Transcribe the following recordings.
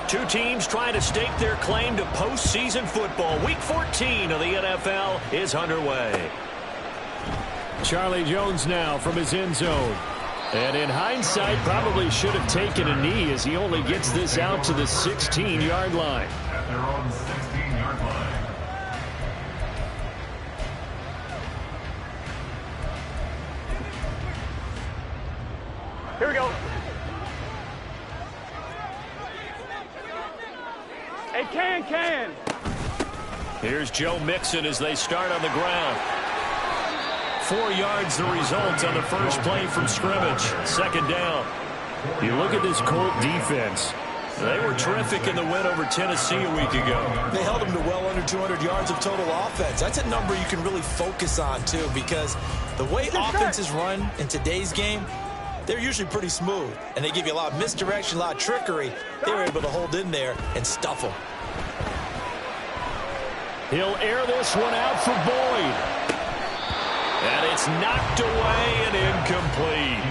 Two teams trying to stake their claim to postseason football. Week 14 of the NFL is underway. Charlie Jones now from his end zone. And in hindsight, probably should have taken a knee as he only gets this out to the 16-yard line. They're on the 16-yard line. Here we go. Hey, can. Here's Joe Mixon as they start on the ground. 4 yards the result on the first play from scrimmage. Second down. You look at this Colt defense. They were terrific in the win over Tennessee a week ago. They held them to well under 200 yards of total offense. That's a number you can really focus on, too, because the way offenses run in today's game, they're usually pretty smooth, and they give you a lot of misdirection, a lot of trickery. They were able to hold in there and stuff them. He'll air this one out for Boyd. And it's knocked away and incomplete.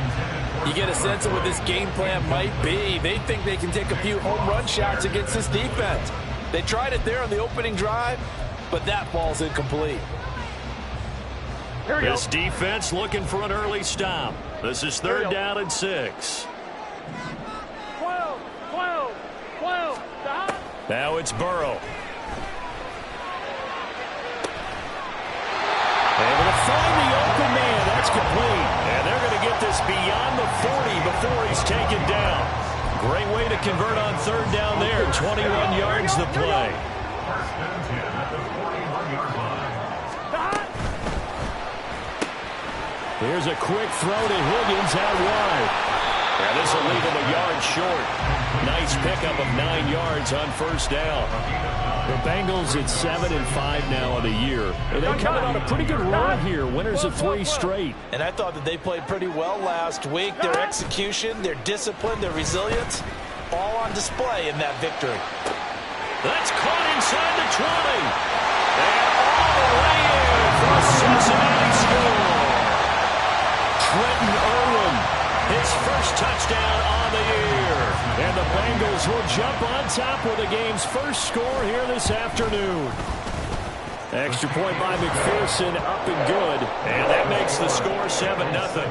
You get a sense of what this game plan might be. They think they can take a few home run shots against this defense. They tried it there on the opening drive, but that ball's incomplete. This defense looking for an early stop. This is third down and 6. 12. Now it's Burrow. Able to find the open man. That's complete. And they're going to get this beyond the 40 before he's taken down. Great way to convert on third down there. 21 yards the play. First and 10 at the 41-yard line. Here's a quick throw to Higgins out wide. And this will leave him a yard short. Nice pickup of 9 yards on first down. The Bengals at 7-5 now on the year. And they coming on a pretty good run here. Winners of 3 straight. And I thought that they played pretty well last week. Their execution, their discipline, their resilience, all on display in that victory. That's caught inside the 20. And all the way in for a Cincinnati score. Trenton Irwin, his first touchdown on the year. And the Bengals will jump on top with the game's first score here this afternoon. Extra point by McPherson, up and good. And that makes the score 7-0.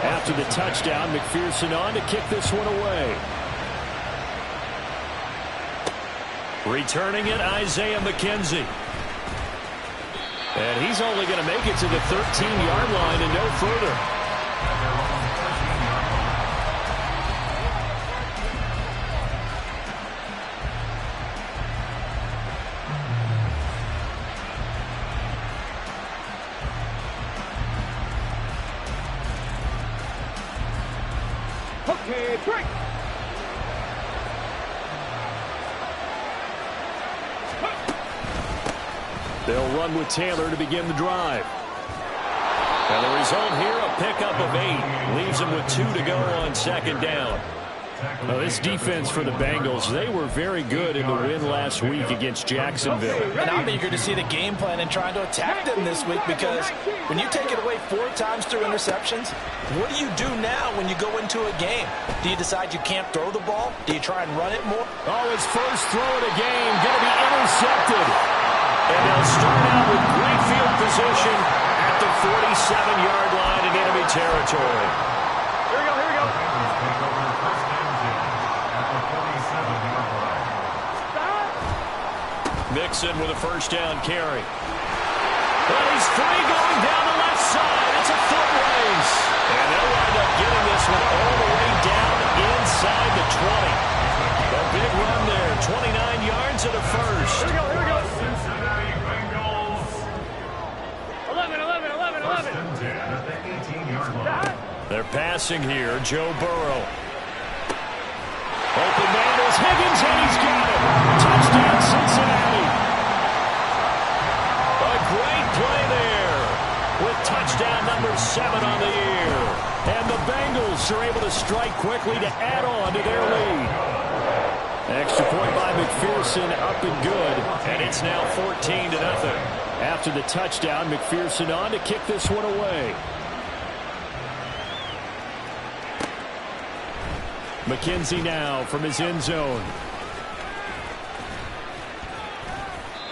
After the touchdown, McPherson on to kick this one away. Returning it, Isaiah McKenzie. And he's only going to make it to the 13-yard line and no further. Okay, break. They'll run with Taylor to begin the drive. And the result here, a pickup of 8. Leaves them with 2 to go on second down. Now, this defense for the Bengals, they were very good in the win last week against Jacksonville. And I'm eager to see the game plan and trying to attack them this week, because when you take it away 4 times through interceptions, what do you do now when you go into a game? Do you decide you can't throw the ball? Do you try and run it more? Oh, his first throw of the game going to be intercepted. And they'll start out with great field position at the 47-yard line in enemy territory. Here we go. Mixon with a first down carry. Well, he's free going down the left side. It's a foot race. And they'll wind up getting this one all the way down inside the 20. A big run there. 29 yards at a first. Here we go. Cincinnati Bengals. 11. First and 10 at the 18-yard line. They're passing here. Joe Burrow. Open man is Higgins, and he's got it. Touchdown, Cincinnati. A great play there with touchdown number 7 on the year. And the Bengals are able to strike quickly to add on to their lead. Extra point by McPherson, up and good. And it's now 14-0. After the touchdown, McPherson on to kick this one away. McKenzie now from his end zone.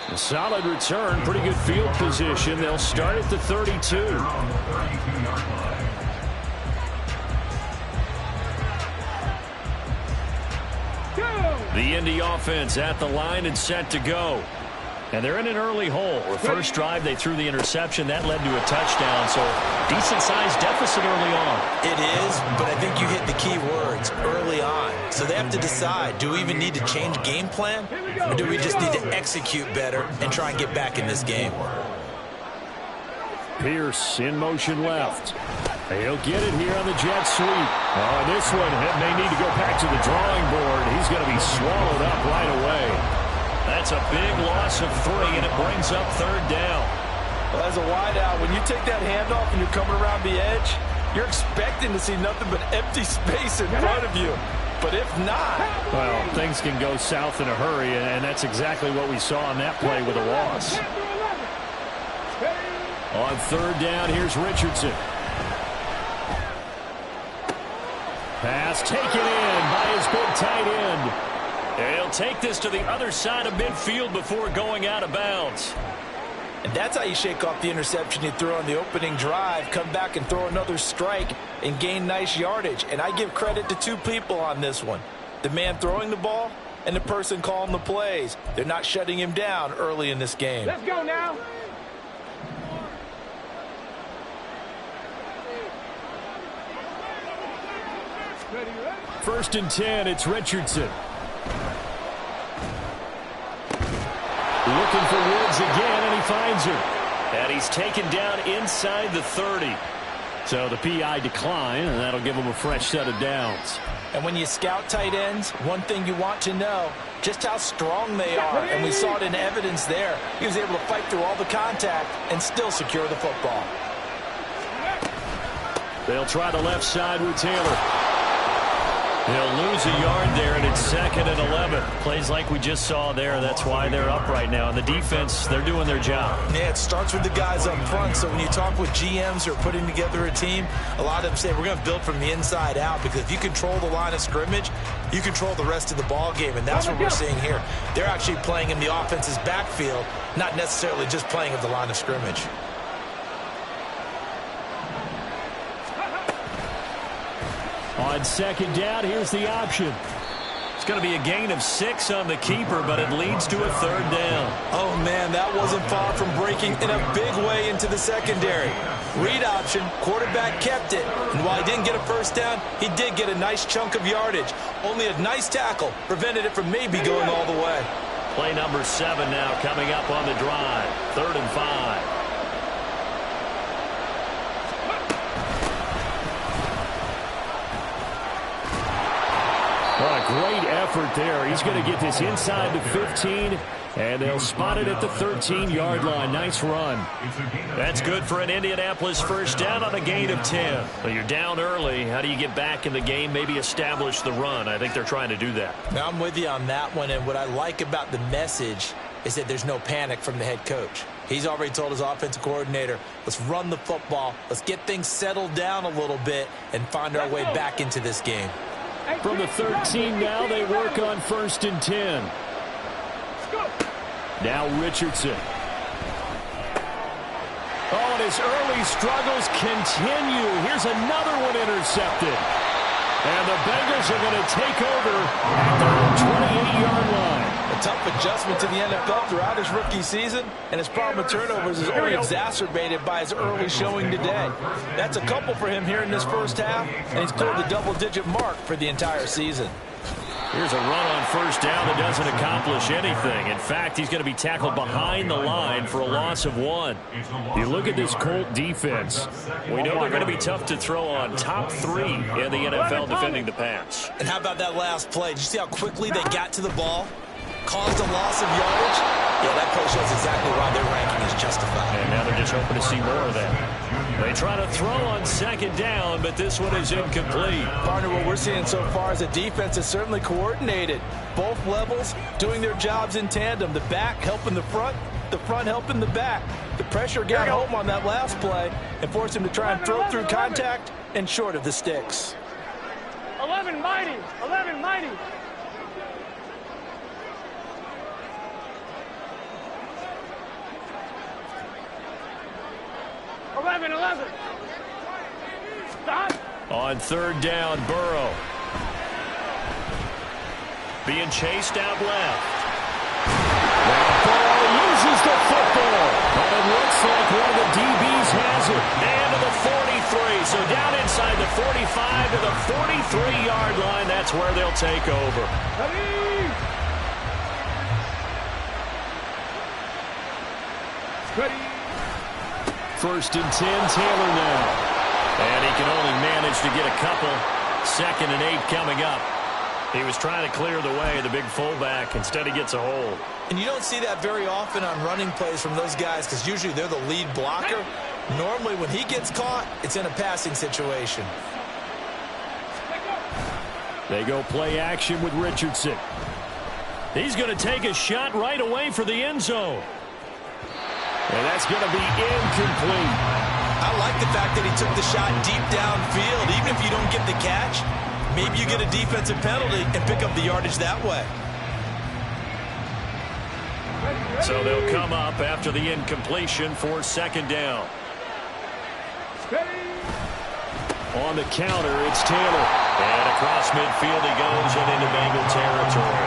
A solid return, pretty good field position. They'll start at the 32. The Indy offense at the line and set to go. And they're in an early hole. The first drive, they threw the interception. That led to a touchdown, so decent-sized deficit early on. It is, but I think you hit the key words, early on. So they have to decide, do we even need to change game plan, or do we just need to execute better and try and get back in this game? Pierce in motion left. He'll get it here on the jet sweep. Oh, this one may need to go back to the drawing board. He's going to be swallowed up right away. That's a big loss of 3, and it brings up third down. Well, as a wideout, when you take that handoff and you're coming around the edge, you're expecting to see nothing but empty space in front of you. But if not... Well, things can go south in a hurry, and that's exactly what we saw on that play with a loss. On third down, here's Richardson. Pass taken in by his big tight end. He'll take this to the other side of midfield before going out of bounds. And that's how you shake off the interception you threw on the opening drive, come back and throw another strike and gain nice yardage. And I give credit to 2 people on this one. The man throwing the ball and the person calling the plays. They're not shutting him down early in this game. Let's go now. First and 10, it's Richardson. Looking for Woods again, and he finds him. And he's taken down inside the 30. So the PI decline, and that'll give him a fresh set of downs. And when you scout tight ends, one thing you want to know, just how strong they are. And we saw it in evidence there. He was able to fight through all the contact and still secure the football. They'll try the left side with Taylor. He'll lose a yard there, and it's 2nd and 11. Plays like we just saw there. That's why they're up right now. And the defense, they're doing their job. Yeah, it starts with the guys up front. So when you talk with GMs who are putting together a team, a lot of them say we're going to build from the inside out, because if you control the line of scrimmage, you control the rest of the ball game, and that's what we're seeing here. They're actually playing in the offense's backfield, not necessarily just playing at the line of scrimmage. On second down, here's the option. It's going to be a gain of 6 on the keeper, but it leads to a third down. Oh, man, that wasn't far from breaking in a big way into the secondary. Read option, quarterback kept it, and while he didn't get a first down, he did get a nice chunk of yardage. Only a nice tackle prevented it from maybe going all the way. Play number 7 now coming up on the drive. 3rd and 5. What a great effort there. He's going to get this inside the 15, and they'll spot it at the 13-yard line. Nice run. That's good for an Indianapolis first down on a gain of 10. Well, you're down early. How do you get back in the game, maybe establish the run? I think they're trying to do that. Now, I'm with you on that one, and what I like about the message is that there's no panic from the head coach. He's already told his offensive coordinator, let's run the football, let's get things settled down a little bit and find our way back into this game. From the 13 now, they work on 1st and 10. Now Richardson. Oh, and his early struggles continue. Here's another one intercepted. And the Bengals are going to take over at their own 28-yard line. A tough adjustment to the NFL throughout his rookie season, and his problem with turnovers is only exacerbated by his early showing today. That's a couple for him here in this first half, and he's cleared the double-digit mark for the entire season. Here's a run on first down that doesn't accomplish anything. In fact, he's going to be tackled behind the line for a loss of 1. You look at this Colt defense. We know they're going to be tough to throw on. Top 3 in the NFL defending the pass. And how about that last play? Did you see how quickly they got to the ball? Caused a loss of yardage? Yeah, that play shows exactly why their ranking is justified. And now they're just hoping to see more of that. They try to throw on second down, but this one is incomplete. Partner, what we're seeing so far is the defense is certainly coordinated. Both levels doing their jobs in tandem. The back helping the front helping the back. The pressure got home on that last play and forced him to try and throw through contact and short of the sticks. 11. 11, mighty. 11, mighty. Stop. On third down, Burrow. Being chased out left. Now Burrow loses the football. But it looks like one of the DBs has it. And to the 43. So down inside the 45 to the 43-yard line. That's where they'll take over. Ready. First and 10, Taylor now. And he can only manage to get a couple. 2nd and 8 coming up. He was trying to clear the way, the big fullback. Instead, he gets a hold. And you don't see that very often on running plays from those guys because usually they're the lead blocker. Normally, when he gets caught, it's in a passing situation. They go play action with Richardson. He's going to take a shot right away for the end zone. And that's going to be incomplete. I like the fact that he took the shot deep downfield. Even if you don't get the catch, maybe you get a defensive penalty and pick up the yardage that way. So they'll come up after the incompletion for 2nd down. On the counter, it's Taylor. And across midfield he goes and into Bengal territory.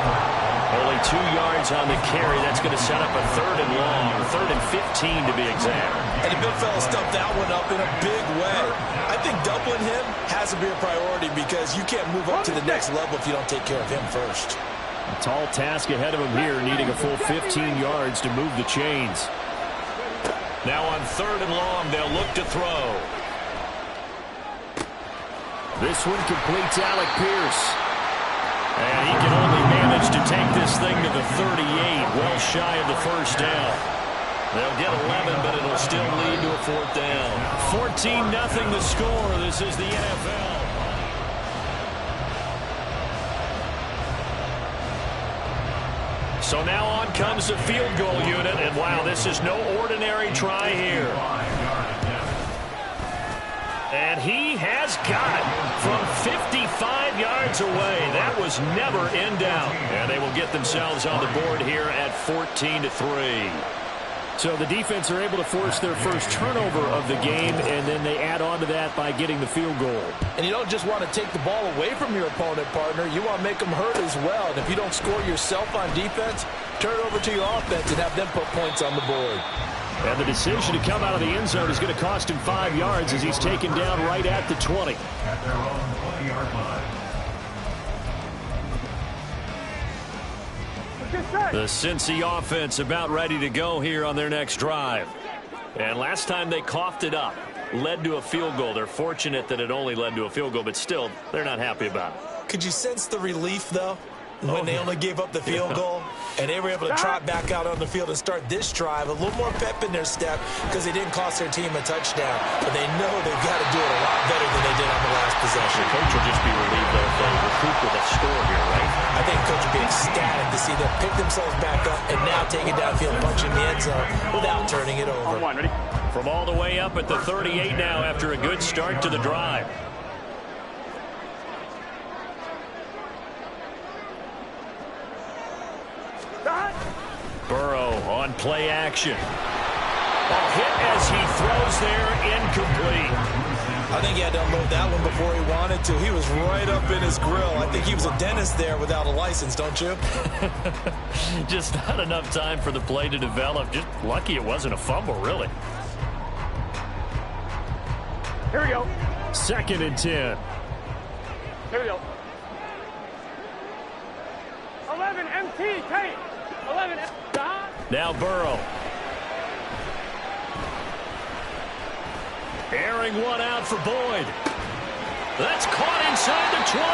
Only 2 yards on the carry. That's going to set up a 3rd and long, 3rd and 15 to be exact. And the big fella stuffed that one up in a big way. I think doubling him has to be a priority because you can't move up to the next level if you don't take care of him first. A tall task ahead of him here, needing a full 15 yards to move the chains. Now on 3rd and long, they'll look to throw. This one completes Alec Pierce. And he can only manage to take this thing to the 38, well shy of the 1st down. They'll get 11, but it'll still lead to a 4th down. 14-0 the score. This is the NFL. So now on comes the field goal unit, and wow, this is no ordinary try here. And he has got it from 55 yards away. That was never in doubt. And they will get themselves on the board here at 14-3. So the defense are able to force their first turnover of the game, and then they add on to that by getting the field goal. And you don't just want to take the ball away from your opponent, partner. You want to make them hurt as well. And if you don't score yourself on defense, turn it over to your offense and have them put points on the board. And the decision to come out of the end zone is going to cost him 5 yards as he's taken down right at the 20. At their own 20-yard line. The Cincy offense about ready to go here on their next drive. And last time they coughed it up, led to a field goal. They're fortunate that it only led to a field goal, but still, they're not happy about it. Could you sense the relief, though, when they only gave up the field goal? And they were able to trot back out on the field and start this drive. A little more pep in their step because they didn't cost their team a touchdown. But they know they've got to do it a lot better than they did on the last possession. The coach will just be relieved though if they recoup with a score here, right? I think coach will be ecstatic to see them pick themselves back up and now take it downfield, punching the end zone without turning it over. On one, ready? From all the way up at the 38 now after a good start to the drive. Burrow on play action. A hit as he throws there, incomplete. I think he had to unload that one before he wanted to. He was right up in his grill. I think he was a dentist there without a license, don't you? Just not enough time for the play to develop. Just lucky it wasn't a fumble, really. Here we go. 2nd and 10. Here we go. 11 MT, Kate. 11 Now Burrow. Airing one out for Boyd. That's caught inside the 20.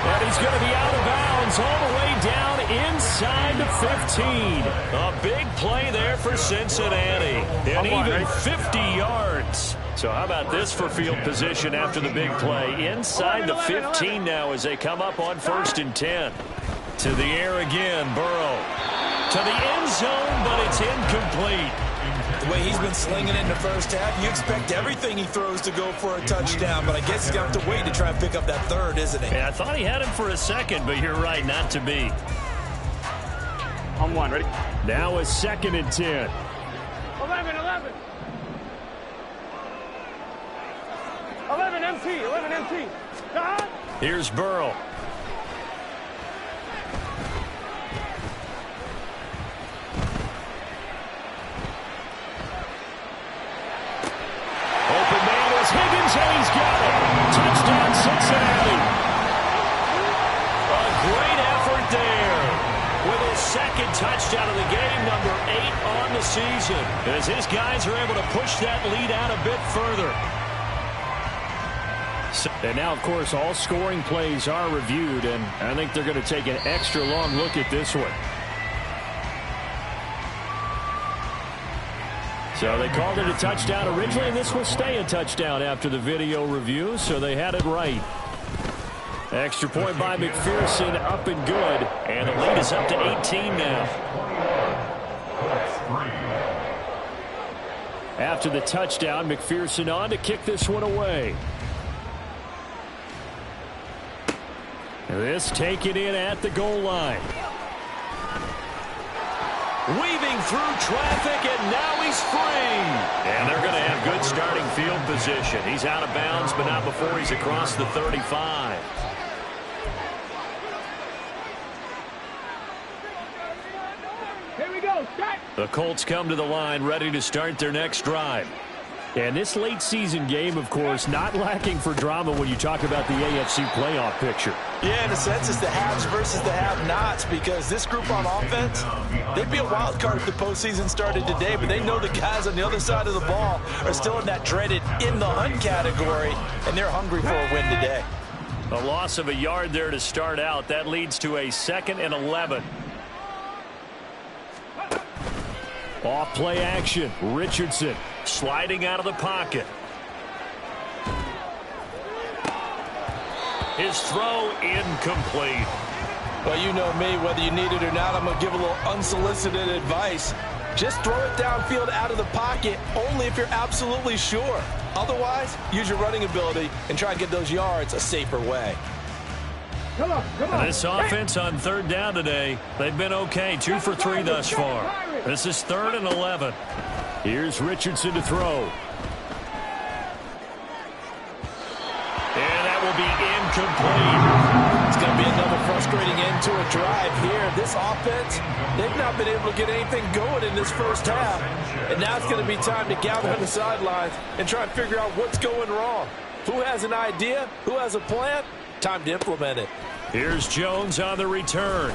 And he's going to be out of bounds all the way down inside the 15. A big play there for Cincinnati. And even 50 yards. So how about this for field position after the big play? Inside the 15 now as they come up on 1st and 10. To the air again, Burrow. To the end zone, but it's incomplete. The way he's been slinging it in the first half, you expect everything he throws to go for a touchdown, but I guess he's going to have to wait to try and pick up that third, isn't he? Yeah, I thought he had him for a second, but you're right, not to be. On one, ready? Now a 2nd and 10. 11, 11. 11 MT, 11 MT. Stop. Here's Burrow. Open man is Higgins, and he's got it. Touchdown, Cincinnati. A great effort there. With his 2nd touchdown of the game, number 8 on the season. As his guys are able to push that lead out a bit further. And now, of course, all scoring plays are reviewed, and I think they're going to take an extra long look at this one. So they called it a touchdown originally, and this will stay a touchdown after the video review, so they had it right. Extra point by McPherson, up and good, and the lead is up to 18 now. After the touchdown, McPherson on to kick this one away. This taken in at the goal line. Weaving through traffic, and now he's free. And they're going to have good starting field position. He's out of bounds, but not before he's across the 35. Here we go. Start. The Colts come to the line, ready to start their next drive. And this late season game, of course, not lacking for drama when you talk about the AFC playoff picture. Yeah, in a sense, it's the haves versus the have-nots, because this group on offense, they'd be a wild card if the postseason started today, but they know the guys on the other side of the ball are still in that dreaded in-the-hunt category, and they're hungry for a win today. A loss of a yard there to start out. That leads to a 2nd and 11. Off play action. Richardson sliding out of the pocket. His throw incomplete. Well, you know me, whether you need it or not, I'm going to give a little unsolicited advice. Just throw it downfield out of the pocket only if you're absolutely sure. Otherwise, use your running ability and try and get those yards a safer way. Come on, come on. This offense on 3rd down today, they've been okay. 2 for 3 thus far. This is 3rd and 11. Here's Richardson to throw. And that will be incomplete. It's going to be another frustrating end to a drive here. This offense, they've not been able to get anything going in this first half. And now it's going to be time to gather on the sidelines and try and figure out what's going wrong. Who has an idea? Who has a plan? Time to implement it. Here's Jones on the return.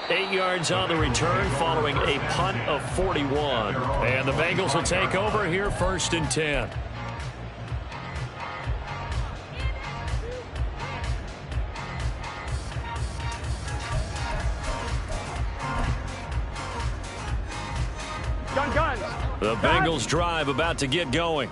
8 yards on the return following a punt of 41. And the Bengals will take over here 1st and 10. Guns. The Bengals drive about to get going.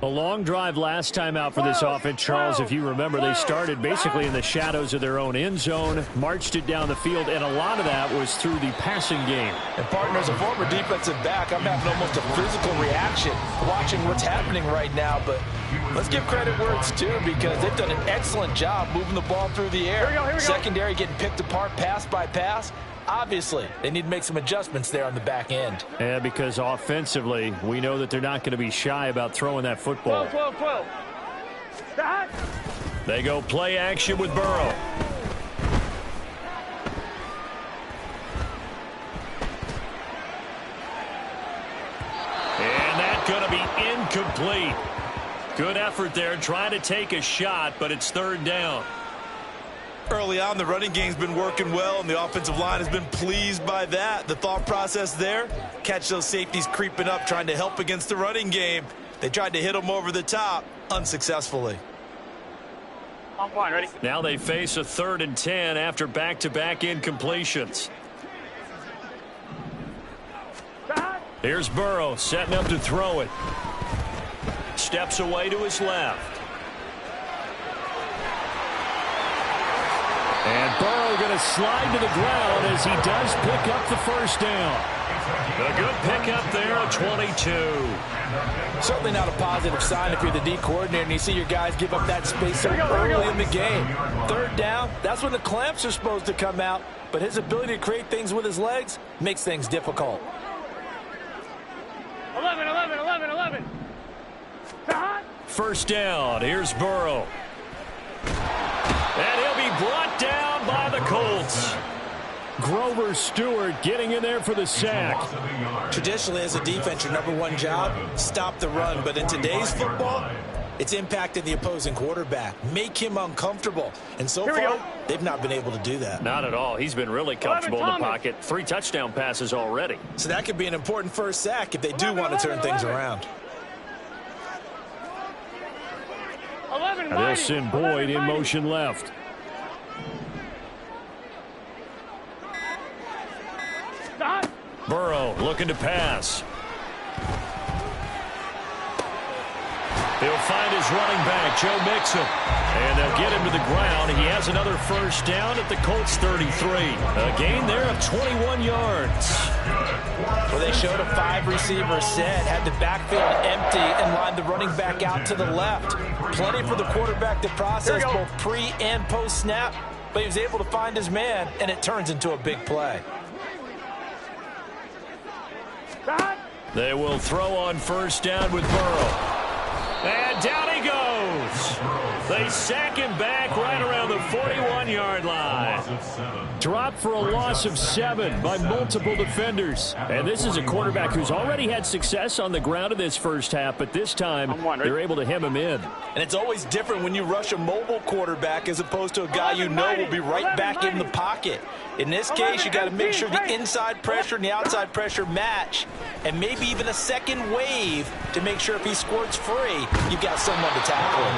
A long drive last time out for this offense, Charles. If you remember, they started basically in the shadows of their own end zone, marched it down the field, and a lot of that was through the passing game. And, partner, as a former defensive back, I'm having almost a physical reaction watching what's happening right now. But let's give credit where it's due, because they've done an excellent job moving the ball through the air. Here we go. Secondary getting picked apart pass by pass. Obviously, they need to make some adjustments there on the back end. Yeah, because offensively, we know that they're not going to be shy about throwing that football. 12. Start. They go play action with Burrow. And that's going to be incomplete. Good effort there, trying to take a shot, but it's 3rd down. Early on, the running game's been working well, and the offensive line has been pleased by that. The thought process there, catch those safeties creeping up, trying to help against the running game. They tried to hit them over the top, unsuccessfully. On one, ready? Now they face a 3rd and 10 after back-to-back incompletions. Start. Here's Burrow setting up to throw it. Steps away to his left. And Burrow going to slide to the ground as he does pick up the 1st down. A good pickup there, a 22. Certainly not a positive sign if you're the D coordinator and you see your guys give up that space so early in the game. Third down, that's when the clamps are supposed to come out, but his ability to create things with his legs makes things difficult. 11, 11, 11, 11. First down, here's Burrow. And he'll be brought down by the Colts. Grover Stewart getting in there for the sack. Traditionally, as a defense, your number one job, stop the run. But in today's football, it's impacting the opposing quarterback. Make him uncomfortable. And so far, they've not been able to do that. Not at all. He's been really comfortable in the pocket. 3 touchdown passes already. So that could be an important first sack if they do want to turn things around. 11, And they'll send Boyd in motion left. Burrow looking to pass. He'll find his running back, Joe Mixon. And they'll get him to the ground. He has another first down at the Colts 33. A gain there of 21 yards. Well, they showed a 5-receiver set, had the backfield empty, and lined the running back out to the left. Plenty for the quarterback to process both pre- and post-snap, but he was able to find his man, and it turns into a big play. They will throw on first down with Burrow. And down he goes. They sack him back right around the 41-yard line. Dropped for a loss of 7 by multiple defenders. And this is a quarterback who's already had success on the ground in this first half, but this time they're able to hem him in. And it's always different when you rush a mobile quarterback as opposed to a guy you know will be right back in the pocket. In this case, you got to make sure the inside pressure and the outside pressure match, and maybe even a second wave to make sure if he squirts free, you've got someone to tackle him.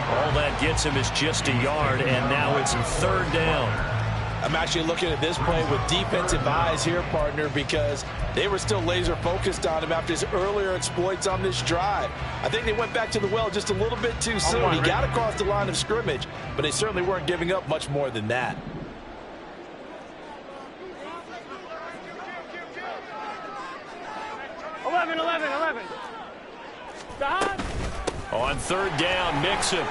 All that gets him is just a yard, and now it's third down. I'm actually looking at this play with defensive eyes here, partner, because they were still laser focused on him after his earlier exploits on this drive. I think they went back to the well just a little bit too soon. He got across the line of scrimmage, but they certainly weren't giving up much more than that. On third down, Mixon.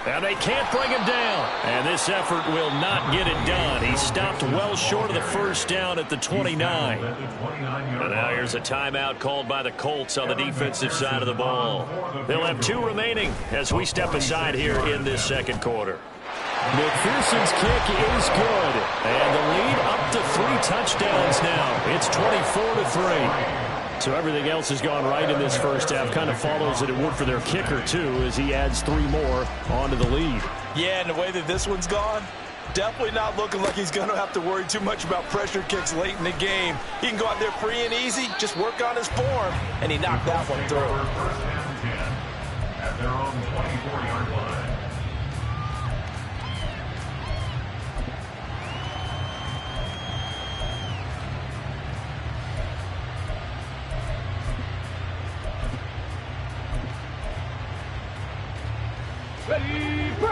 And they can't bring him down. And this effort will not get it done. He stopped well short of the first down at the 29. And now here's a timeout called by the Colts on the defensive side of the ball. They'll have 2 remaining as we step aside here in this second quarter. McPherson's kick is good. And the lead up to 3 touchdowns now. It's 24-3. So everything else has gone right in this first half. Kind of follows that it would for their kicker, too, as he adds 3 more onto the lead. Yeah, and the way that this one's gone, definitely not looking like he's going to have to worry too much about pressure kicks late in the game. He can go out there free and easy, just work on his form, and he knocked that one through. First down and 10 at their own 24-yard line.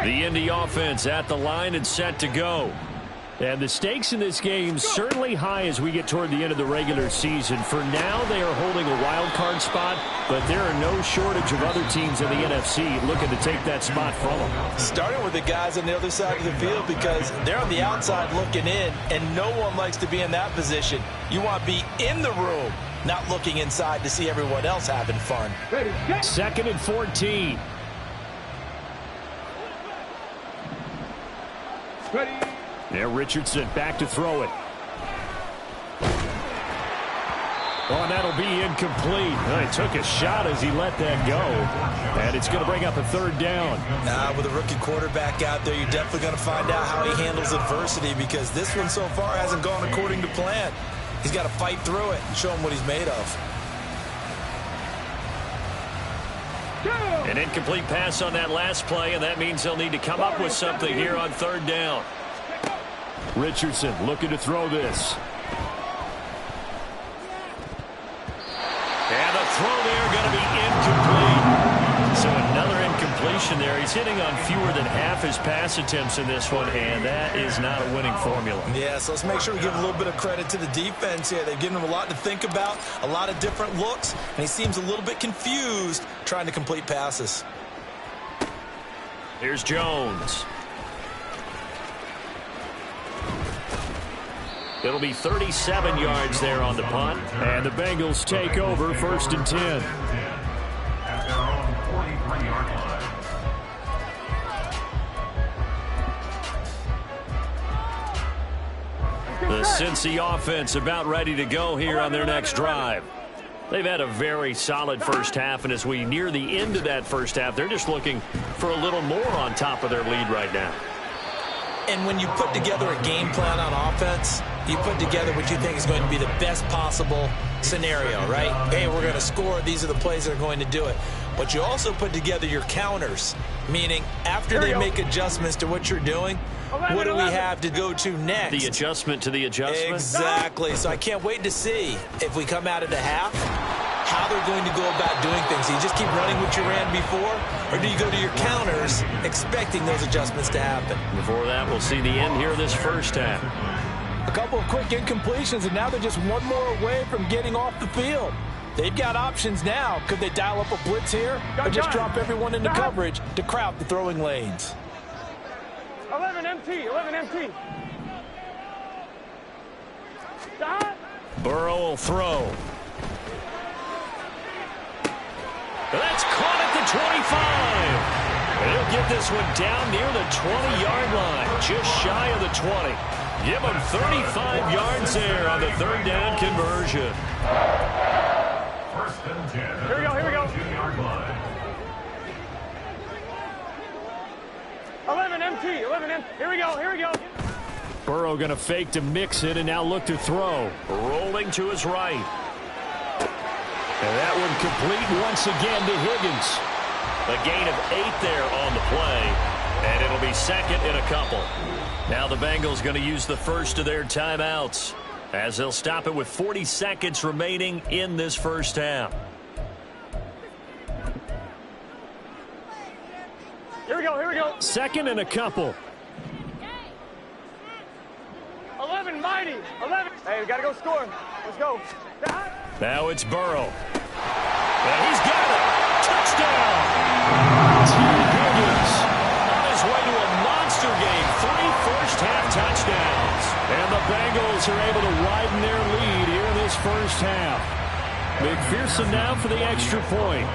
The Indy offense at the line and set to go. And the stakes in this game certainly high as we get toward the end of the regular season. For now, they are holding a wild card spot, but there are no shortage of other teams in the NFC looking to take that spot from them. Starting with the guys on the other side of the field because they're on the outside looking in, and no one likes to be in that position. You want to be in the room, not looking inside to see everyone else having fun. Second and 14. There, Richardson back to throw it. Oh, and that'll be incomplete. He took a shot as he let that go. And it's going to bring up a third down. With a rookie quarterback out there, you're definitely going to find out how he handles adversity because this one so far hasn't gone according to plan. He's got to fight through it and show him what he's made of. An incomplete pass on that last play, and that means they'll need to come up with something here on third down. Richardson looking to throw this. And the throw there going to be incomplete. So another incomplete completion there. He's hitting on fewer than half his pass attempts in this one, and that is not a winning formula. Yeah, so let's make sure we give a little bit of credit to the defense here. They've given him a lot to think about, a lot of different looks, and he seems a little bit confused trying to complete passes. Here's Jones. It'll be 37 yards there on the punt. And the Bengals take over 1st and 10. At their own 43-yard line. The Cincy offense about ready to go here on their next drive. They've had a very solid first half, and as we near the end of that first half, they're just looking for a little more on top of their lead right now. And when you put together a game plan on offense, you put together what you think is going to be the best possible scenario, right? Hey, we're going to score. These are the plays that are going to do it. But you also put together your counters, meaning after they make adjustments to what you're doing, what do we have to go to next? The adjustment to the adjustment? Exactly. So I can't wait to see if we come out of the half, how they're going to go about doing things. Do you just keep running what you ran before, or do you go to your counters expecting those adjustments to happen? Before that, we'll see the end here of this first half. A couple of quick incompletions, and now they're just one more away from getting off the field. They've got options now. Could they dial up a blitz here, or just drop everyone into coverage to crowd the throwing lanes? 11 MT, 11 MT. Stop. Burrow will throw. That's caught at the 25. He'll get this one down near the 20-yard line, just shy of the 20. Give him 35 yards there on the 3rd down conversion. 1st and 10. Here we go, here we go. 2-yard line. 11 MT, 11 MT. Here we go, here we go. Burrow going to fake to mix it and now look to throw. Rolling to his right. And that one complete once again to Higgins. A gain of 8 there on the play. And it'll be 2nd and a couple. Now the Bengals going to use the first of their timeouts, as they'll stop it with 40 seconds remaining in this first half. Here we go, here we go. 2nd and a couple. 11 mighty, 11. Hey, we got to go score. Let's go. Now it's Burrow. And he's got it. Touchdown. Higgins on his way to a monster game. 3 first-half touchdowns. And the Bengals are able to widen their lead here in this first half. McPherson now for the extra point.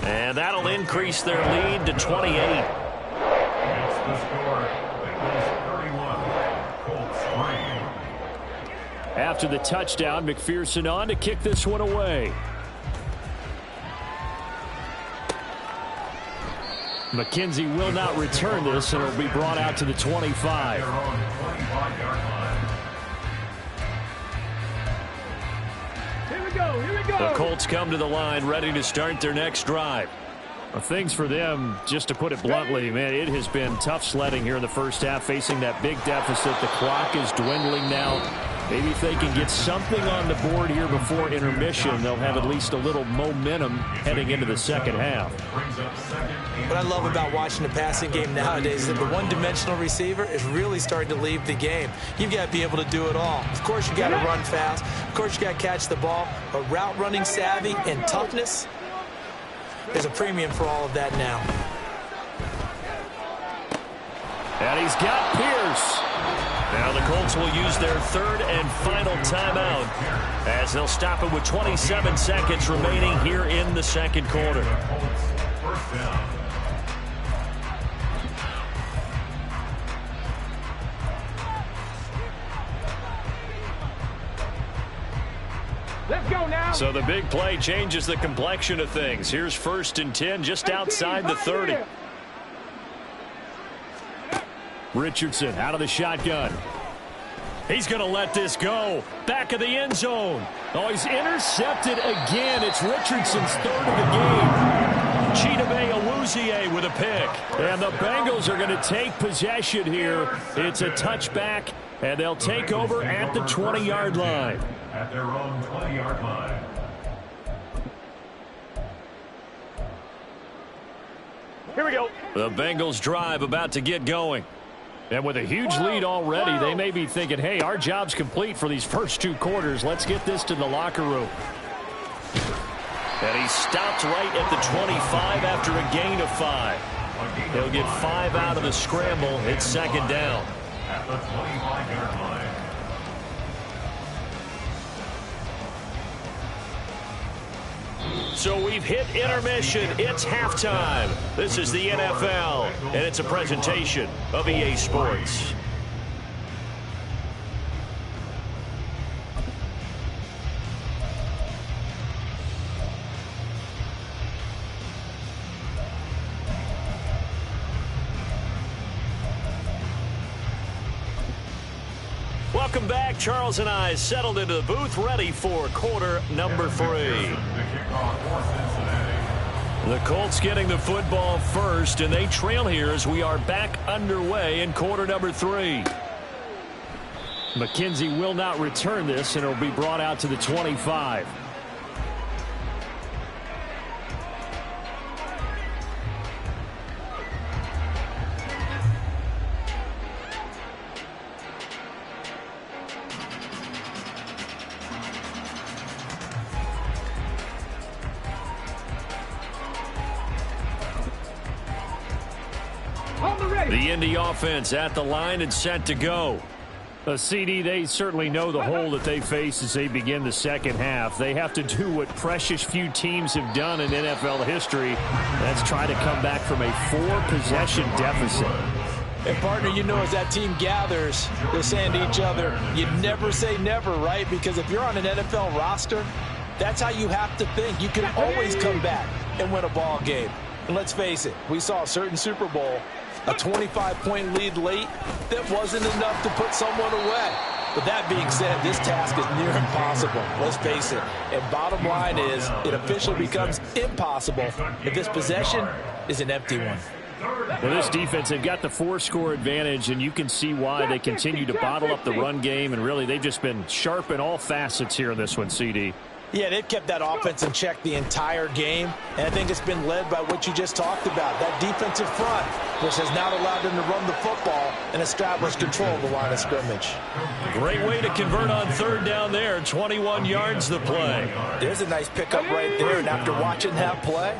And that'll increase their lead to 28. It's the score. Bengals 31. Colts 3. After the touchdown, McPherson on to kick this one away. McKenzie will not return this, and it'll be brought out to the 25. Their own 25-yard line. Here we go, here we go. The Colts come to the line ready to start their next drive. Well, things for them, just to put it bluntly, man, it has been tough sledding here in the first half, facing that big deficit. The clock is dwindling now. Maybe if they can get something on the board here before intermission, they'll have at least a little momentum heading into the second half. What I love about watching the passing game nowadays is that the one-dimensional receiver is really starting to leave the game. You've got to be able to do it all. Of course, you got to run fast. Of course, you got to catch the ball. But route running savvy and toughness, there's a premium for all of that now. And he's got Pierce. Now the Colts will use their 3rd and final timeout, as they'll stop it with 27 seconds remaining here in the second quarter. First down. Let's go now. So the big play changes the complexion of things. Here's 1st and 10 just outside the 30. Richardson out of the shotgun. He's going to let this go. Back of the end zone. Oh, he's intercepted again. It's Richardson's 3rd of the game. Chidobe Awuzie with a pick. And the Bengals are going to take possession here. It's a touchback, and they'll take over at the 20-yard line. At their own 20-yard line. Here we go. The Bengals drive about to get going. And with a huge lead already, they may be thinking, hey, our job's complete for these first 2 quarters. Let's get this to the locker room. And he stopped right at the 25 after a gain of 5. He'll get 5 out of the scramble. It's second down. At the 25-yard line. So we've hit intermission. It's halftime. This is the NFL, and it's a presentation of EA Sports. Welcome back. Charles and I settled into the booth, ready for quarter number 3. The Colts getting the football first, and they trail here as we are back underway in quarter number 3. McKenzie will not return this, and it will be brought out to the 25. The Indy offense at the line and set to go. CD, they certainly know the hole that they face as they begin the second half. They have to do what precious few teams have done in NFL history. That's try to come back from a 4-possession deficit. And, partner, you know, as that team gathers, they're saying to each other, you never say never, right? Because if you're on an NFL roster, that's how you have to think. You can always come back and win a ball game. And let's face it, we saw a certain Super Bowl, a 25-point lead late, that wasn't enough to put someone away. But that being said, this task is near impossible. Let's face it. And bottom line is, it officially becomes impossible if this possession is an empty one. Well, this defense, they've got the 4-score advantage, and you can see why they continue to bottle up the run game, and really they've just been sharp in all facets here in this one, CD. Yeah, they've kept that offense in check the entire game, and I think it's been led by what you just talked about, that defensive front, which has now allowed them to run the football and establish control of the line of scrimmage. Great way to convert on third down there, 21 yards the play. There's a nice pickup right there, and after watching that play,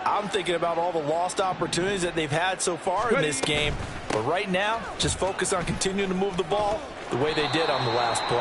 I'm thinking about all the lost opportunities that they've had so far in this game. But right now, just focus on continuing to move the ball the way they did on the last play.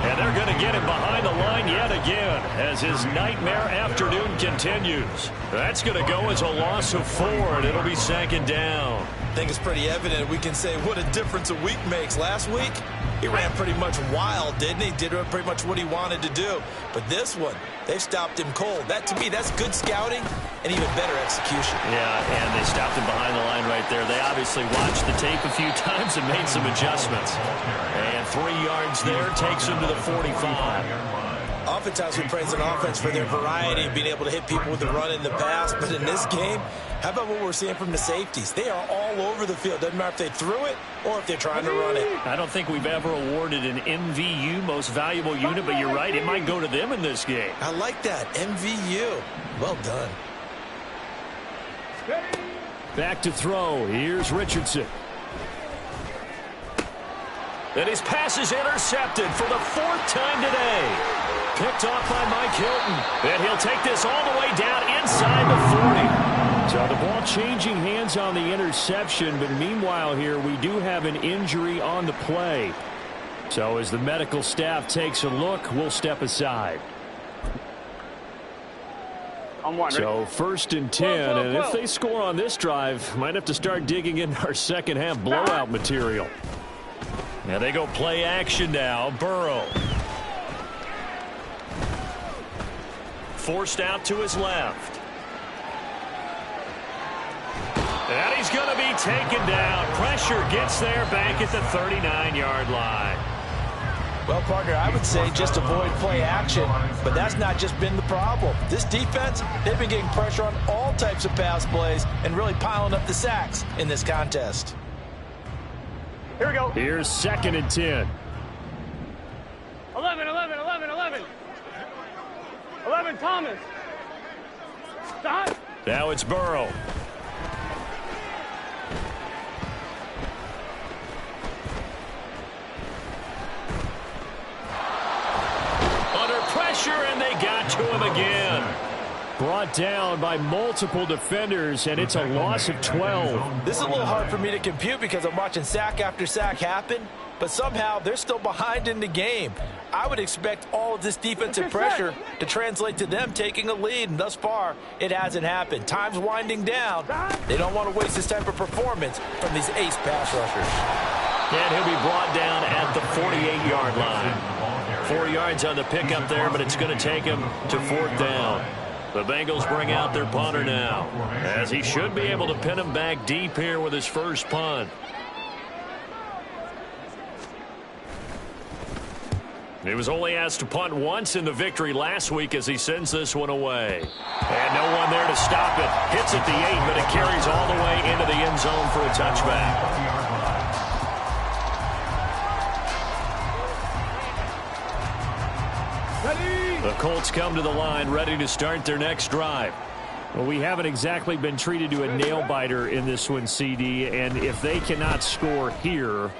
And they're going to get him behind the line yet again as his nightmare afternoon continues. That's going to go as a loss of 4, and it'll be second down. I think it's pretty evident. We can say what a difference a week makes. Last week, he ran pretty much wild, didn't he? Did pretty much what he wanted to do. But this one, they've stopped him cold. That, to me, that's good scouting and even better execution. Yeah, and they stopped him behind the line right there. They obviously watched the tape a few times and made some adjustments. And 3 yards there takes him to the 45. Oftentimes we praise an offense for their variety of being able to hit people with the run in the pass. But in this game, how about what we're seeing from the safeties? They are all over the field. Doesn't matter if they threw it or if they're trying to run it. I don't think we've ever awarded an MVU, most valuable unit, but you're right, it might go to them in this game. I like that. MVU. Well done. Back to throw. Here's Richardson. And his pass is intercepted for the 4th time today. Picked off by Mike Hilton. And he'll take this all the way down inside the 40. So the ball changing hands on the interception, but meanwhile here we do have an injury on the play. So as the medical staff takes a look, we'll step aside. So 1st and 10, and if they score on this drive, might have to start digging in our second half blowout material. Now they go play action now. Burrow. Forced out to his left. And he's going to be taken down. Pressure gets there back at the 39-yard line. Well, partner, I would say just avoid play action, but that's not just been the problem. This defense, they've been getting pressure on all types of pass plays and really piling up the sacks in this contest. Here we go. Here's 2nd and 10. 11, 11, 11, 11. 11, Thomas. Stop. Now it's Burrow. him again. Brought down by multiple defenders, and it's a loss of 12. This is a little hard for me to compute because I'm watching sack after sack happen, but somehow they're still behind in the game. I would expect all of this defensive pressure to translate to them taking a lead, and thus far, it hasn't happened. Time's winding down. They don't want to waste this type of performance from these ace pass rushers. And he'll be brought down at the 48-yard line. 4 yards on the pickup there, but it's going to take him to 4th down. The Bengals bring out their punter now, as he should be able to pin him back deep here with his first punt. He was only asked to punt once in the victory last week as he sends this one away. And no one there to stop it. Hits at the 8, but it carries all the way into the end zone for a touchback. The Colts come to the line ready to start their next drive. Well, we haven't exactly been treated to a nail-biter in this one, CD, and if they cannot score here,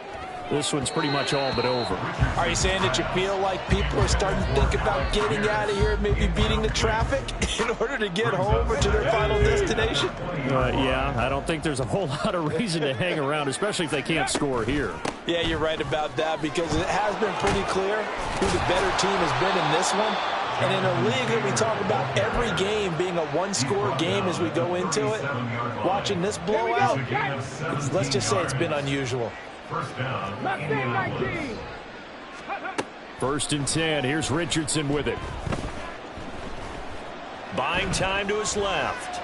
this one's pretty much all but over. Are you saying that you feel like people are starting to think about getting out of here and maybe beating the traffic in order to get home or to their final destination? Yeah, I don't think there's a whole lot of reason to hang around, especially if they can't score here. Yeah, you're right about that because it has been pretty clear who the better team has been in this one. And in a league that we talk about every game being a one-score game as we go into it, watching this blowout, let's just say it's been unusual. First down. 1st and 10. Here's Richardson with it. Buying time to his left.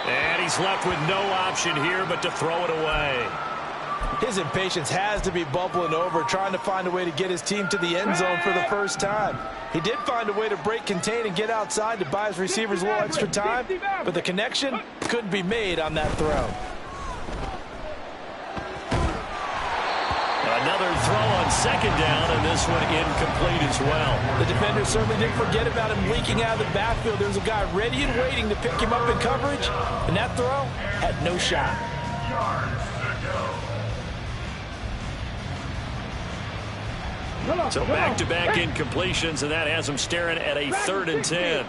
And he's left with no option here but to throw it away. His impatience has to be bubbling over, trying to find a way to get his team to the end zone for the first time. He did find a way to break contain and get outside to buy his receivers a little extra time, but the connection couldn't be made on that throw. Another throw on 2nd down, and this one incomplete as well. The defender certainly didn't forget about him leaking out of the backfield. There was a guy ready and waiting to pick him up in coverage, and that throw had no shot. So back-to-back incompletions, and that has him staring at a 3rd and 10.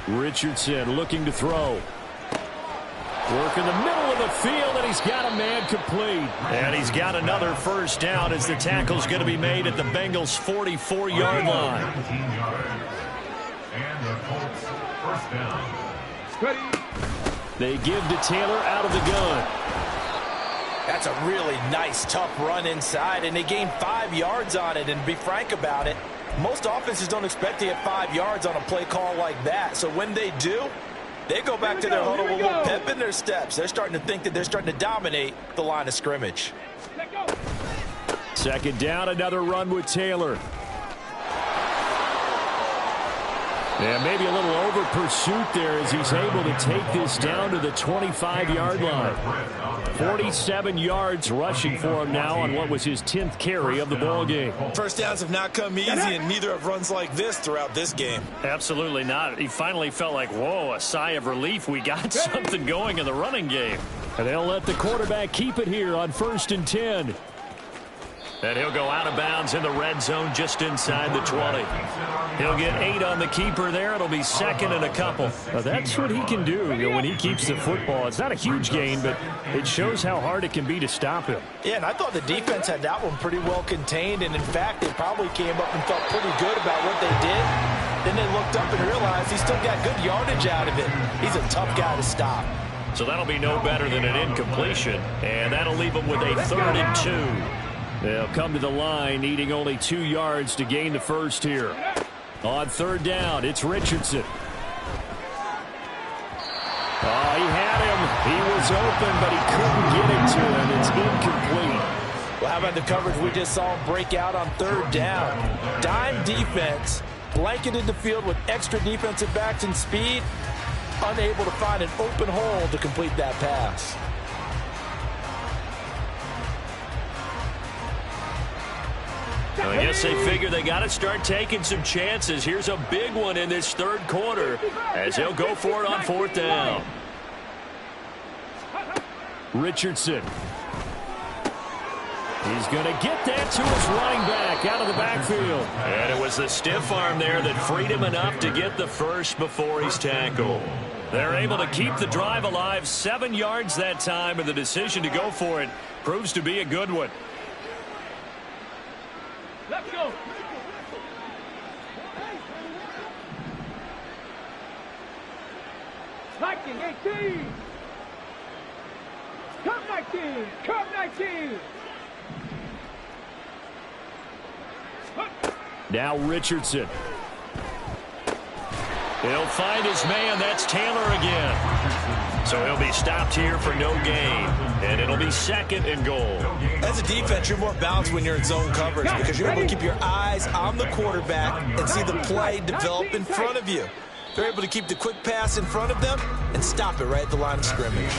Richardson looking to throw. Work in the middle of the field, and he's got a man complete. And he's got another first down as the tackle's going to be made at the Bengals' 44-yard line. And the Colts first down. They give to Taylor out of the gun. That's a really nice, tough run inside, and they gained 5 yards on it. And to be frank about it, most offenses don't expect to get 5 yards on a play call like that. So when they do, they go back to their huddle with a little pep in their steps. They're starting to think that they're starting to dominate the line of scrimmage. 2nd down, another run with Taylor. Yeah, maybe a little over pursuit there as he's able to take this down to the 25-yard line. 47 yards rushing for him now on what was his 10th carry of the ball game. First downs have not come easy, and neither have runs like this throughout this game. Absolutely not. He finally felt like, whoa, a sigh of relief. We got something going in the running game. And they'll let the quarterback keep it here on 1st and 10. And he'll go out of bounds in the red zone just inside the 20. He'll get 8 on the keeper there. It'll be 2nd and a couple. Now that's what he can do, when he keeps the football. It's not a huge gain, but it shows how hard it can be to stop him. Yeah, and I thought the defense had that one pretty well contained, and in fact, they probably came up and felt pretty good about what they did. Then they looked up and realized he still got good yardage out of it. He's a tough guy to stop. So that'll be no better than an incompletion, and that'll leave him with a 3rd and 2. They'll come to the line, needing only 2 yards to gain the first here. On 3rd down, it's Richardson. Oh, he had him. He was open, but he couldn't get it to him. It's incomplete. Well, how about the coverage we just saw him break out on 3rd down? Dime defense, blanketed the field with extra defensive backs and speed, unable to find an open hole to complete that pass. Well, I guess they figure they got to start taking some chances. Here's a big one in this 3rd quarter as he'll go for it on 4th down. He's going to get that to his running back out of the backfield. And it was the stiff arm there that freed him enough to get the first before he's tackled. They're able to keep the drive alive, 7 yards that time, and the decision to go for it proves to be a good one. Let's go. Viking 18. Cup 19. Cup 19. Now Richardson. He'll find his man. That's Taylor again. So he'll be stopped here for no gain. And it'll be 2nd and goal. As a defense, you're more balanced when you're in zone coverage because you're able to keep your eyes on the quarterback and see the play develop in front of you. They're able to keep the quick pass in front of them and stop it right at the line of scrimmage.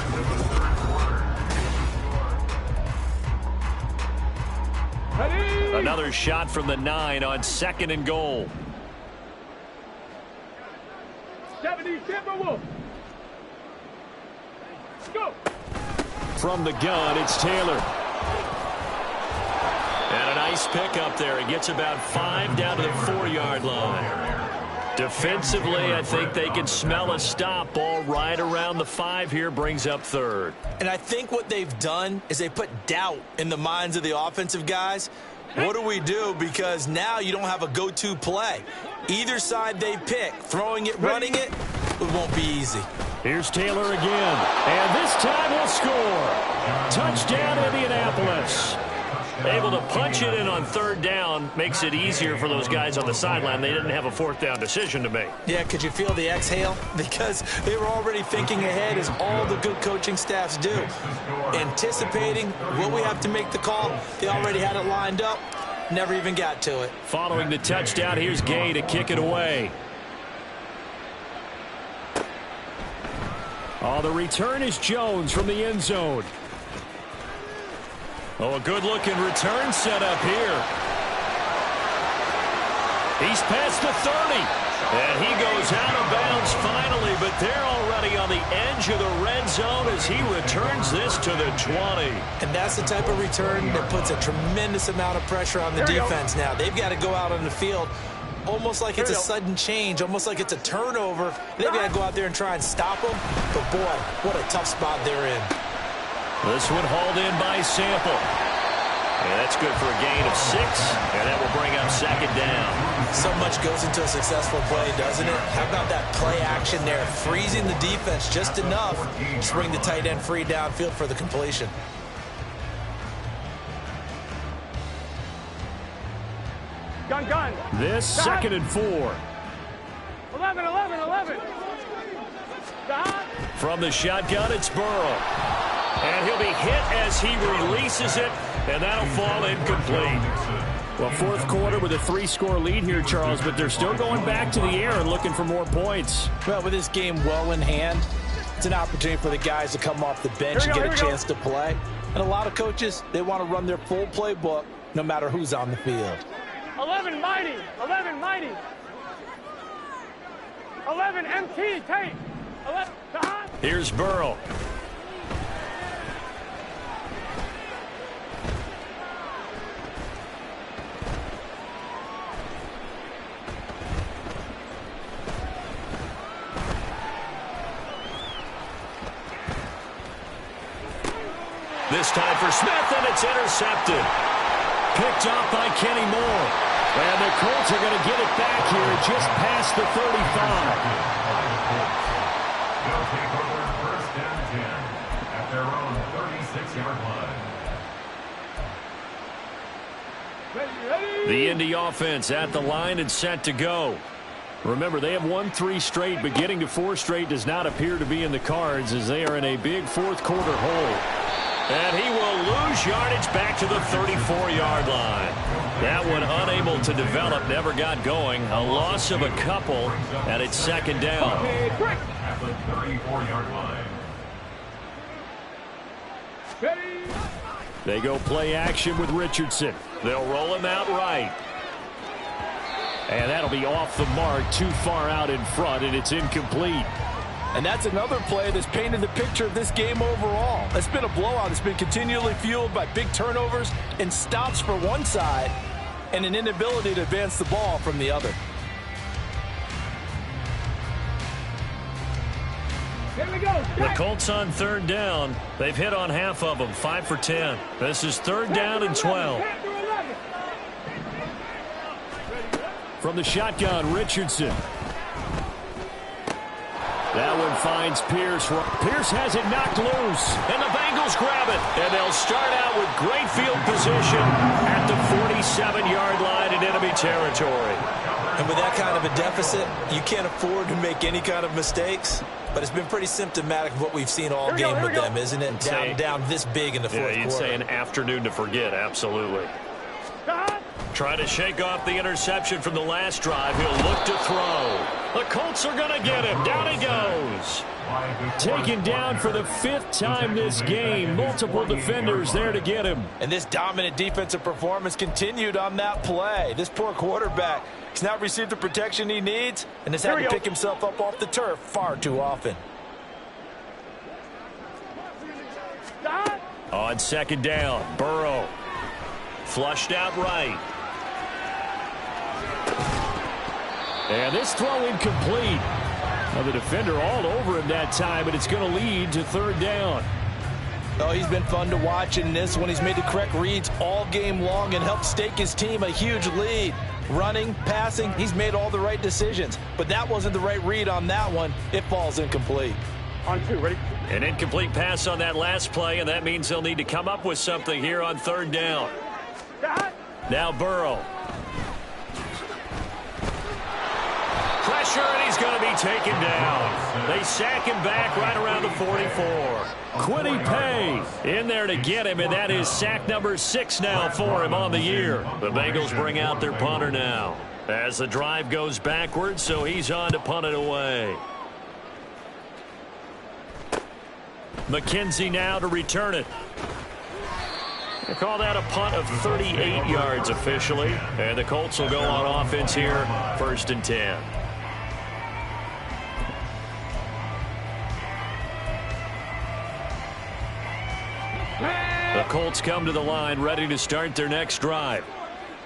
Another shot from the 9 on 2nd and goal. 70 Timberwolves. Go. From the gun, it's Taylor. And a nice pickup there. He gets about 5 down to the 4-yard line. Defensively, I think they can smell a stop. Ball right around the 5 here, brings up 3rd. And I think what they've done is they put doubt in the minds of the offensive guys. What do we do? Because now you don't have a go-to play. Either side they pick, throwing it, running it, it won't be easy. Here's Taylor again. And this time he'll score. Touchdown, Indianapolis. Able to punch it in on 3rd down makes it easier for those guys on the sideline. They didn't have a 4th down decision to make. Yeah, could you feel the exhale? Because they were already thinking ahead, as all the good coaching staffs do. Anticipating, will we have to make the call? They already had it lined up. Never even got to it. Following the touchdown, here's Gay to kick it away. Oh, the return is Jones from the end zone. Oh, a good-looking return set up here. He's past the 30. And he goes out of bounds finally, but they're already on the edge of the red zone as he returns this to the 20. And that's the type of return that puts a tremendous amount of pressure on the defense now. They've got to go out on the field almost like it's a sudden change, almost like it's a turnover. They've got to go out there and try and stop them. But, boy, what a tough spot they're in. This one hauled in by Sample. And that's good for a gain of 6, and that will bring up 2nd down. So much goes into a successful play, doesn't it? How about that play action there, freezing the defense just enough to bring the tight end free downfield for the completion. Gun. This 2nd and 4. 11. From the shotgun, it's Burrow. And he'll be hit as he releases it, and that'll fall incomplete. Well, 4th quarter with a 3-score lead here, Charles, but they're still going back to the air and looking for more points. Well, with this game well in hand, it's an opportunity for the guys to come off the bench and get a chance to play. And a lot of coaches, they want to run their full playbook no matter who's on the field. 11 mighty. 11 MT tape. 11. Here's Burrow. This time for Smith, and it's intercepted. Picked off by Kenny Moore. And the Colts are going to get it back here just past the 35. They'll take over 1st and 10 at their own 36-yard line. The Indy offense at the line and set to go. Remember, they have won 3 straight, but getting to 4 straight does not appear to be in the cards as they are in a big 4th quarter hole. And he will lose yardage back to the 34-yard line. That one unable to develop, never got going. A loss of a couple, and it's 2nd down. At the 34-yard line. They go play action with Richardson. They'll roll him out right. And that'll be off the mark, too far out in front, and it's incomplete. And that's another play that's painted the picture of this game overall. It's been a blowout. It's been continually fueled by big turnovers and stops for one side and an inability to advance the ball from the other. Here we go. The Colts on third down. They've hit on half of them, 5 for 10. This is third down and 12. From the shotgun, Richardson. That one finds Pierce. Pierce has it knocked loose. And the Bengals grab it. And they'll start out with great field position at the 47-yard line in enemy territory. And with that kind of a deficit, you can't afford to make any kind of mistakes. But it's been pretty symptomatic of what we've seen all game with them, isn't it? Down this big in the fourth quarter. Yeah, you'd say an afternoon to forget, absolutely. Trying to shake off the interception from the last drive. He'll look to throw. The Colts are going to get him. Down he goes. Taken down for the 5th time this game. Multiple defenders there to get him. And this dominant defensive performance continued on that play. This poor quarterback has not received the protection he needs and has had to pick himself up off the turf far too often. On second down, Burrow. Flushed out right. And this throw incomplete. Now the defender all over him that time, but it's going to lead to third down. Oh, he's been fun to watch in this one. He's made the correct reads all game long and helped stake his team a huge lead. Running, passing, he's made all the right decisions. But that wasn't the right read on that one. It falls incomplete. On 2, ready? An incomplete pass on that last play, and that means they'll need to come up with something here on third down. Now Burrow. Pressure, and he's going to be taken down. They sack him back right around the 44. Quiddy Pay in there to get him, and that is sack number 6 now for him on the year. The Bengals bring out their punter now as the drive goes backwards, so he's on to punt it away. McKenzie now to return it. They call that a punt of 38 yards officially, and the Colts will go on offense here, 1st and 10. The Colts come to the line ready to start their next drive.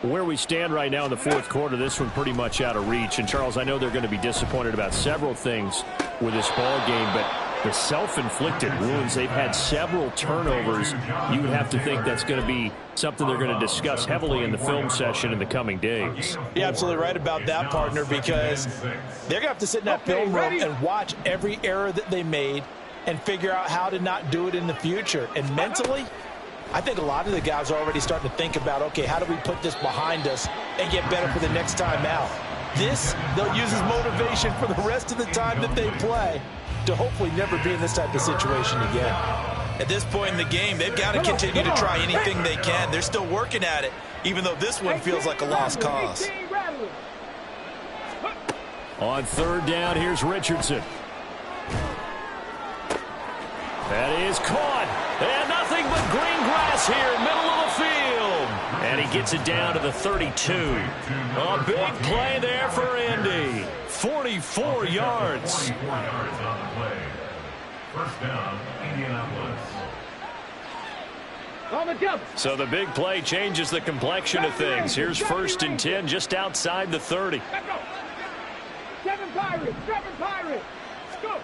Where we stand right now in the fourth quarter, this one pretty much out of reach. And, Charles, I know they're going to be disappointed about several things with this ball game, but the self-inflicted wounds, they've had several turnovers. You would have to think that's going to be something they're going to discuss heavily in the film session in the coming days. You're absolutely right about that, partner, because they're going to have to sit in that film room and watch every error that they made and figure out how to not do it in the future. And mentally, I think a lot of the guys are already starting to think about, okay, how do we put this behind us and get better for the next time out? This, they'll use as motivation for the rest of the time that they play to hopefully never be in this type of situation again. At this point in the game, they've got to continue to try anything they can. They're still working at it, even though this one feels like a lost cause. On third down, here's Richardson. That is caught. And nothing but green grass here, middle of the field. And he gets it down to the 32. A big play there for Indy. 44 yards. 44 yards on the play. First down, Indianapolis. So the big play changes the complexion of things. Here's 1st and 10 just outside the 30. Seven Pirates. Go.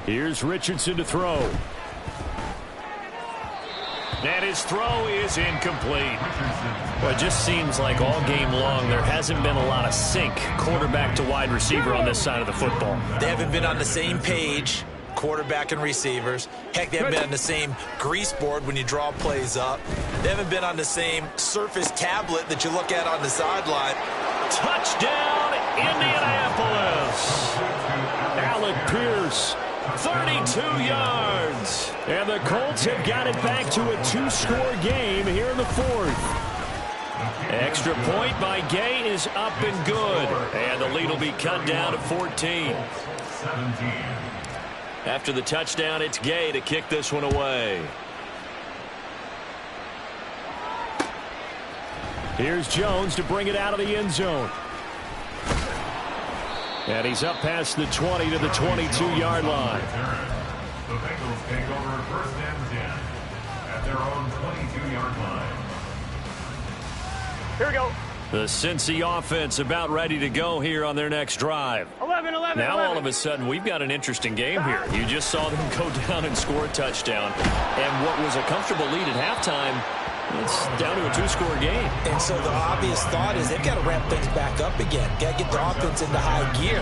Here's Richardson to throw. And his throw is incomplete. Well, it just seems like all game long there hasn't been a lot of sync quarterback to wide receiver on this side of the football. They haven't been on the same page, quarterback and receivers. Heck, they haven't been on the same grease board when you draw plays up. They haven't been on the same Surface tablet that you look at on the sideline. Touchdown, Indianapolis. Alec Pierce, 32 yards. And the Colts have got it back to a 2-score game here in the fourth. Extra point by Gay is up and good. And the lead will be cut down to 14. 17. After the touchdown, it's Gay to kick this one away. Here's Jones to bring it out of the end zone. And he's up past the 20 to the 22-yard line. The Bengals take over 1st and 10 at their own 22-yard line. Here we go. The Cincy offense about ready to go here on their next drive. 11. Now all of a sudden we've got an interesting game here. You just saw them go down and score a touchdown. And what was a comfortable lead at halftime, it's down to a 2-score game. And so the obvious thought is they've got to ramp things back up again. Got to get the offense into high gear.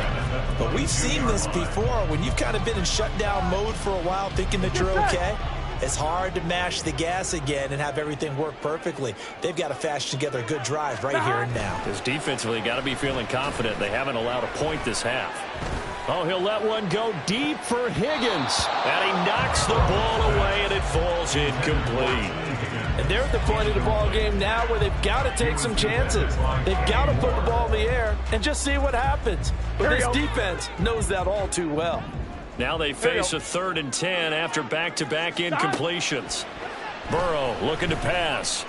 But we've seen this before. When you've kind of been in shutdown mode for a while thinking that you're okay, it's hard to mash the gas again and have everything work perfectly. They've got to fashion together a good drive right here and now. Because defensively, got to be feeling confident. They haven't allowed a point this half. Oh, he'll let one go deep for Higgins. And he knocks the ball away, and it falls incomplete. And they're at the point of the ball game now where they've got to take some chances. They've got to put the ball in the air and just see what happens. But this defense knows that all too well. Now they face a 3rd and 10 after back-to-back incompletions. Burrow looking to pass.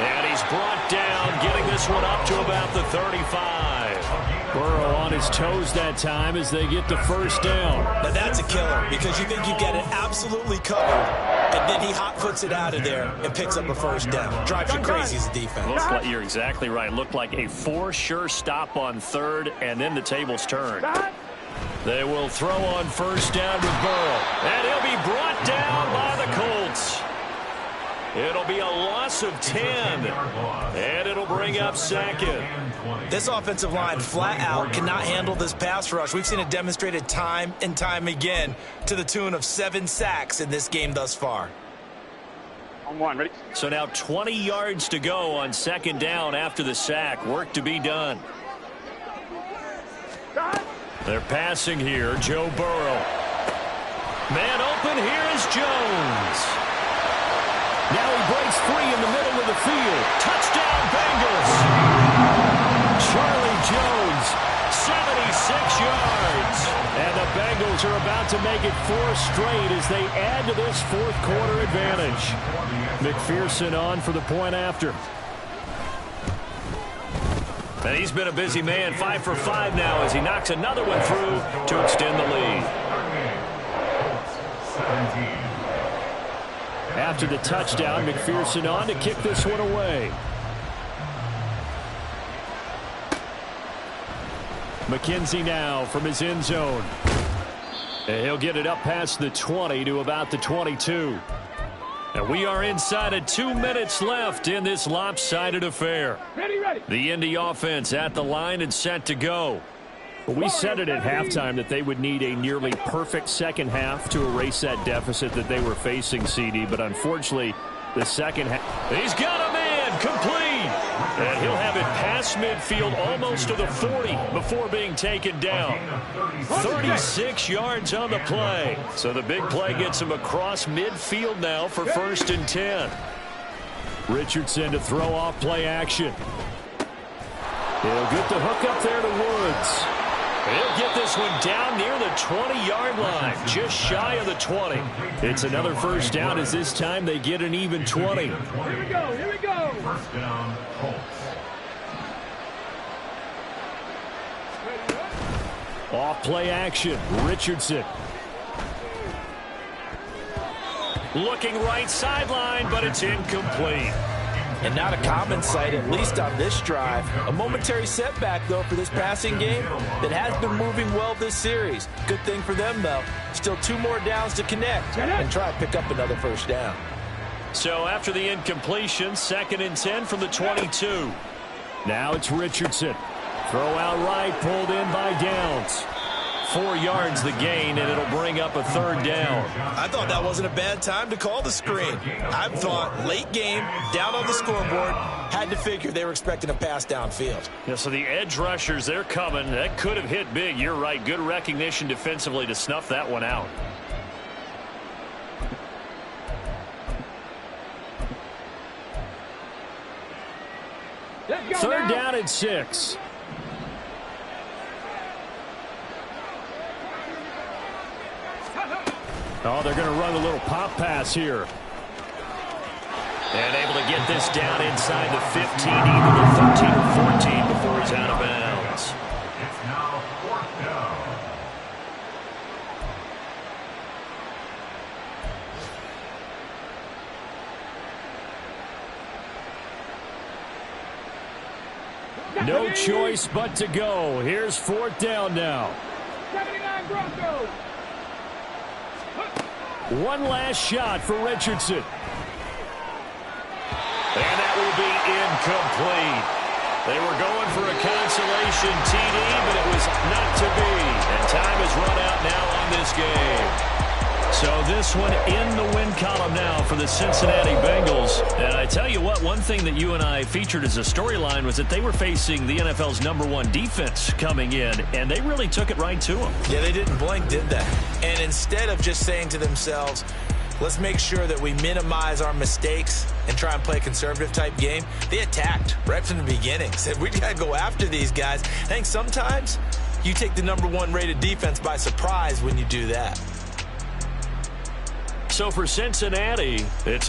And he's brought down, getting this one up to about the 35. Burrow on his toes that time as they get the first down. Now that's a killer because you think you've got it absolutely covered, and then he hot-foots it out of there and picks up a first down. Drives you crazy as a defense. You're exactly right. Looked like a for-sure stop on 3rd, and then the tables turned. They will throw on first down with Burrow. And he'll be brought down by the Colts. It'll be a loss of 10. And it'll bring up 2nd. This offensive line flat out cannot handle this pass rush. We've seen it demonstrated time and time again to the tune of 7 sacks in this game thus far. On 1, ready? So now 20 yards to go on 2nd down after the sack. Work to be done. They're passing here. Joe Burrow. Man open. Here is Jones. Now he breaks free in the middle of the field. Touchdown, Bengals. Charlie Jones, 76 yards. And the Bengals are about to make it 4 straight as they add to this 4th quarter advantage. McPherson on for the point after. And he's been a busy man, 5 for 5 now as he knocks another one through to extend the lead. After the touchdown, McPherson on to kick this one away. McKenzie now from his end zone. And he'll get it up past the 20 to about the 22. And we are inside of 2 minutes left in this lopsided affair. Ready. The Indy offense at the line and set to go. We said it at halftime that they would need a nearly perfect second half to erase that deficit that they were facing, CD. But unfortunately, the second half. He's got a man complete. And he'll have it past midfield almost to the 40 before being taken down. 36 yards on the play. So the big play gets him across midfield now for 1st and 10. Richardson to throw off play action. He'll get the hook up there to Woods. He'll get this one down near the 20-yard line, just shy of the 20. It's another first down as this time they get an even 20. Here we go. First down, Colts. Off play action, Richardson. Looking right sideline, but it's incomplete. And not a common sight, at least on this drive. A momentary setback, though, for this passing game that has been moving well this series. Good thing for them, though. Still 2 more downs to connect and try to pick up another first down. So after the incompletion, 2nd and 10 from the 22. Now it's Richardson. Throw out right, pulled in by Downs. 4 yards the gain, and it'll bring up a 3rd down. I thought that wasn't a bad time to call the screen. I thought late game, down on the scoreboard, had to figure they were expecting a pass downfield. Yeah, so the edge rushers, they're coming. That could have hit big. You're right. Good recognition defensively to snuff that one out. Third down and 6. Oh, they're going to run a little pop pass here. And able to get this down inside the 15, even the 13 or 14 before he's out of bounds. choice but to go. Here's 4th down now. 79 Broncos. One last shot for Richardson. And that will be incomplete. They were going for a consolation TD, but it was not to be. And time has run out now on this game. So this one in the win column now for the Cincinnati Bengals. And I tell you what, one thing that you and I featured as a storyline was that they were facing the NFL's #1 defense coming in, and they really took it right to them. Yeah, they didn't blink, did they? And instead of just saying to themselves, let's make sure that we minimize our mistakes and try and play a conservative type game, they attacked right from the beginning. Said, we got to go after these guys. I think sometimes you take the #1 rated defense by surprise when you do that. So for Cincinnati, it's an